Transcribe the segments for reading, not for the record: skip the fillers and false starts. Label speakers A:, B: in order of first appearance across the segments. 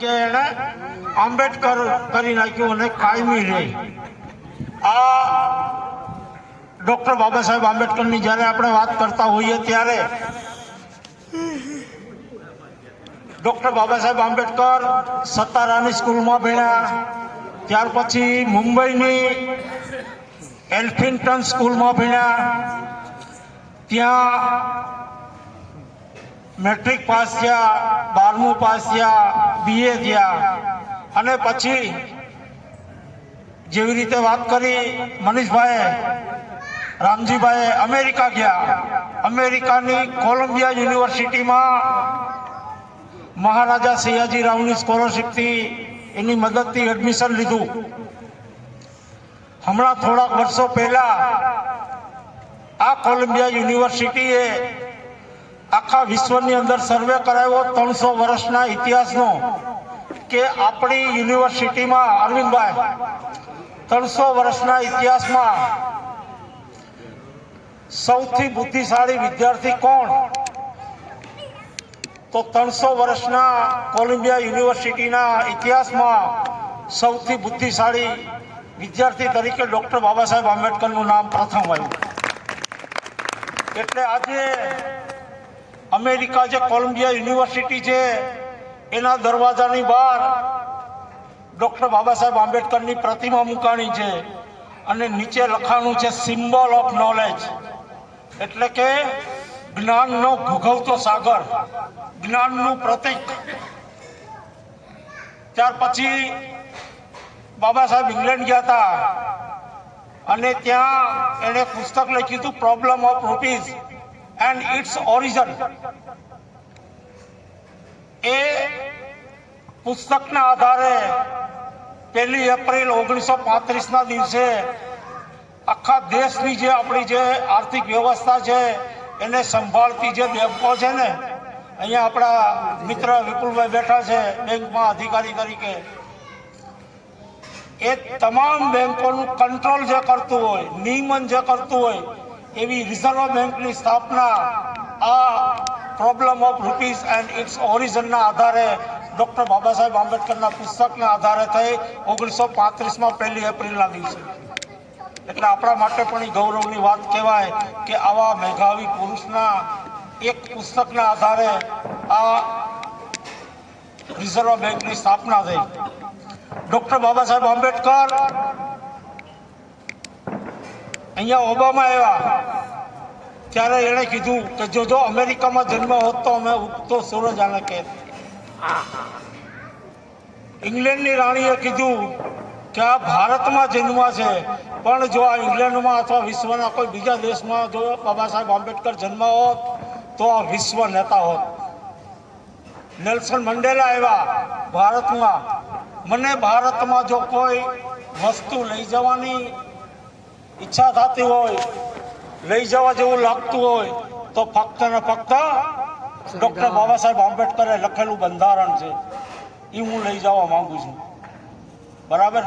A: કે એને આંબેડકર કરી નાખ્યું અને કાયમી રહે. આ ડૉક્ટર બાબા સાહેબ આંબેડકરની જ્યારે આપણે વાત કરતા હોઈએ ત્યારે ડૉક્ટર બાબા સાહેબ આંબેડકર સતારાની સ્કૂલમાં ભણ્યા, ત્યાર પછી મુંબઈની એલ્ફિન્ટન સ્કૂલમાં ભણ્યા, ત્યાં મેટ્રિક પાસ થયા, 12મું પાસ થયા, BA થયા અને પછી જેવી રીતે વાત કરી મનીષભાઈએ, રામજીભાઈએ અમેરિકા ગયા. અમેરિકાની કોલંબિયા યુનિવર્સિટીમાં મહારાજા સયાજી રાવની સ્કોલરશીપથી એની મદદથી એડમિશન લીધું. હમણાં થોડાક વર્ષો પહેલા આ કોલંબિયા યુનિવર્સિટીએ આખા વિશ્વની અંદર સર્વે કરાવ્યો 300 વર્ષના ઇતિહાસનો કે આપણી યુનિવર્સિટીમાં અરવિંદભાઈ 300 વર્ષના ઇતિહાસમાં સૌથી બુદ્ધિશાળી વિદ્યાર્થી કોણ? તો 300 વર્ષના કોલંબિયા યુનિવર્સિટીના ઇતિહાસમાં સૌથી બુદ્ધિશાળી વિદ્યાર્થી તરીકે ડૉક્ટર બાબા સાહેબ આંબેડકરનું નામ પ્રથમ આવ્યું. એટલે આજે અમેરિકા જે કોલંબિયા યુનિવર્સિટી છે એના દરવાજાની બહાર ડૉક્ટર બાબા સાહેબ આંબેડકરની પ્રતિમા મૂકાણી છે અને નીચે લખાણું છે સિમ્બોલ ઓફ નોલેજ, એટલે કે જ્ઞાનનો ભૂગવતો સાગર, જ્ઞાનનું પ્રતીક. ત્યાર પછી બાબા સાહેબ ઇંગ્લેન્ડ ગયા હતા અને ત્યાં એણે પુસ્તક લખ્યું હતું problem of rupees and its origin. એ પુસ્તકના આધારે 1 એપ્રિલ 1935ના દિવસે આખા દેશની જે આપણી જે આર્થિક વ્યવસ્થા છે એને સંભાળતી જે બેંકો છે ને, અહીંયા આપણા મિત્ર વિપુલભાઈ બેઠા છે બેંકમાં અધિકારી તરીકે, એ તમામ બેંકોનું કંટ્રોલ જે કરતું હોય, નિયમન જે કરતું હોય એવી રિઝર્વ બેંકની સ્થાપના આ problem of rupees and its ઓરિજિનના આધારે ડૉક્ટર બાબા સાહેબ આંબેડકરના પુસ્તકના આધારે થઈ 1935માં 1 એપ્રિલના દિવસે. એટલે આપણા માટે પણ એ ગૌરવની વાત કહેવાય કે આવા મેધાવી પુરુષના એક પુસ્તકના આધારે આ રિઝર્વ બેંકની સ્થાપના થઈ. ડૉક્ટર બાબા સાહેબ આંબેડકર અહીંયા ઓબામા આવ્યા ત્યારે એણે કીધું કે જો અમેરિકામાં જન્મ હોત તો અમે ઉગતો સૂરજ આને કે. ઇંગ્લેન્ડની રાણીએ કીધું કે આ ભારતમાં જન્મ છે, પણ જો આ ઇંગ્લેન્ડમાં અથવા વિશ્વના કોઈ બીજા દેશમાં જો બાબા સાહેબ આંબેડકર જન્મ હોત તો આ વિશ્વ નેતા હોત. નેલ્સન મંડેલા આવ્યા ભારતમાં. મને ભારતમાં જો કોઈ વસ્તુ લઈ જવાની ઈચ્છા થતી હોય, લઈ જવા જેવું લાગતું હોય તો ફક્ત ને ફક્ત ડૉક્ટર બાબા સાહેબ આંબેડકરે લખેલું બંધારણ છે એ હું લઈ જવા માંગુ છું. બરાબર?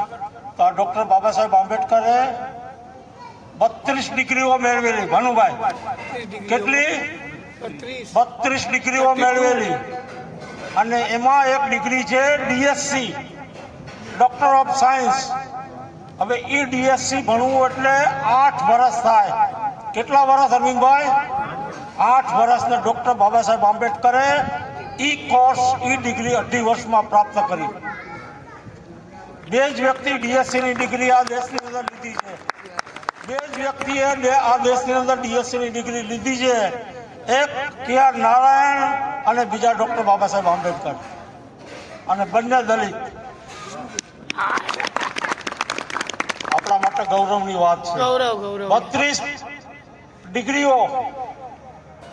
A: તો આ ડૉક્ટર બાબા સાહેબ આંબેડકરે 32 ડિગ્રીઓ મેળવેલી. ભાનુભાઈ, કેટલી? 32 ડિગ્રીઓ મેળવેલી. અને એમાં એક ડિગ્રી છે DSc, ડૉક્ટર ઓફ સાયન્સ. હવે એ DSc ભણવું એટલે 8 વર્ષ થાય. કેટલા વર્ષ અરવિંદભાઈ? 8 વર્ષને doctor Baba Saheb આંબેડકરે course degree 2.5 વર્ષમાં પ્રાપ્ત કરી. 2 જ વ્યક્તિ DScની ડિગ્રી આ દેશની અંદર લીધી છે. 2 જ વ્યક્તિએ આ દેશની અંદર DScની ડિગ્રી લીધી છે. એક KR નારાયણ અને બીજા ડૉક્ટર બાબા સાહેબ આંબેડકર, અને બંને દલિત. આપણા માટે ગૌરવની વાત છે. 32 ડિગ્રીઓ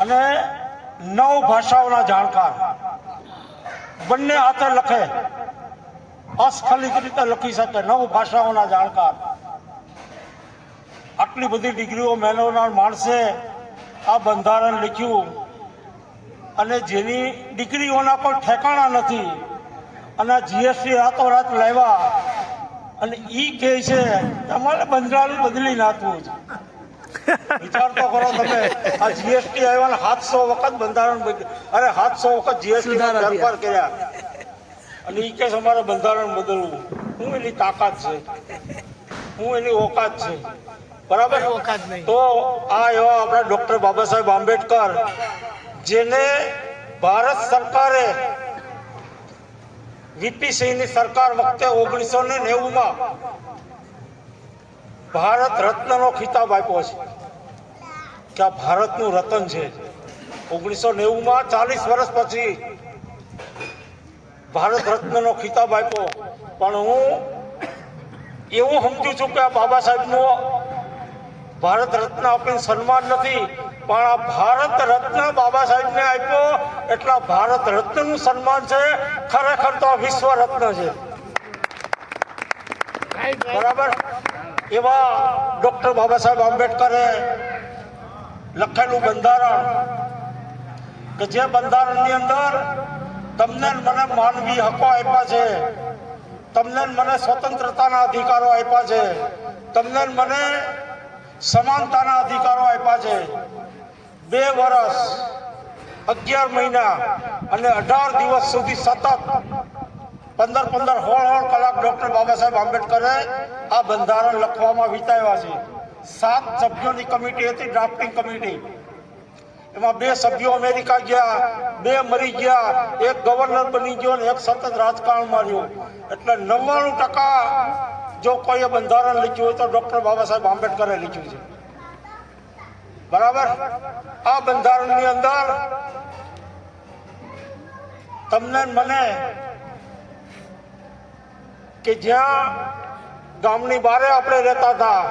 A: અને 9 ભાષાઓના જાણકાર, બંને હાથે લખે, અસ્ખલિત રીતે લખી શકે, 9 ભાષાઓના જાણકાર. આટલી બધી ડિગ્રીઓ મેળવનાર માણસે આ બંધારણ લખ્યું અને જેની ડિગ્રીઓના કોઈ ઠેકાણા નથી અને GST રાતોરાત લાવ્યા અને ઈ કહે છે તમારે બંધારણ બદલી નાખવું છે. વિચાર તો કરો તમે, આ GST આવ્યા 700 વખત બંધારણ બદલ્યું. અરે 700 વખત GST ફેરફાર કર્યા અને એ કે અમારે બંધારણ બદલવું, હું એની તાકાત છે, હું એની ઓકાત છે, બરાબર? તો આ એવા આપણા ડૉક્ટર બાબા સાહેબ આંબેડકર, જેને ભારત સરકારે વીપી સિંહની સરકાર વખતે 1990માં ભારત રત્નનો ખિતાબ આપ્યો છે કે આ ભારતનું રતન છે. 1990માં 40 વર્ષ પછી ભારત રત્નનો ખિતાબ આપ્યો. પણ હું એવું સમજુ છું કે આ બાબા સાહેબનું ભારત રત્ન આપીને સન્માન નથી, પણ આ ભારત રત્ન બાબા સાહેબને આપ્યો એટલે ભારત રત્નનું સન્માન છે. ખરેખર તો આ વિશ્વ રત્ન છે, બરાબર? એવા ડૉક્ટર બાબા સાહેબ આંબેડકરે લખેલું બંધારણ, કે જે બંધારણની અંદર તમને મને માનવી હકો આપ્યા છે, તમને મને સ્વતંત્રતાના અધિકારો આપ્યા છે, તમને મને સમાનતાના અધિકારો આપ્યા છે. 2 વર્ષ 11 મહિના અને 18 દિવસ સુધી સતત 15-16 કલાક ડૉક્ટર બાબા સાહેબ આંબેડકરે આ બંધારણ લખવામાં વિતાવ્યા છે. 7 સભ્યોની કમિટી હતી, ડ્રાફ્ટિંગ કમિટી. એમાં 2 સભ્યો અમેરિકા ગયા, 2 મરી ગયા, 1 ગવર્નર બની ગયો અને 1 સતત રાજકારણમાં રહ્યો. એટલે 99% જો કોઈએ બંધારણ લખ્યું હોય તો ડૉક્ટર બાબા સાહેબ આંબેડકરે લખ્યું છે, બરાબર? આ બંધારણની અંદર તમને મને કે જ્યાં ગામની બહાર આપણે રહેતા હતા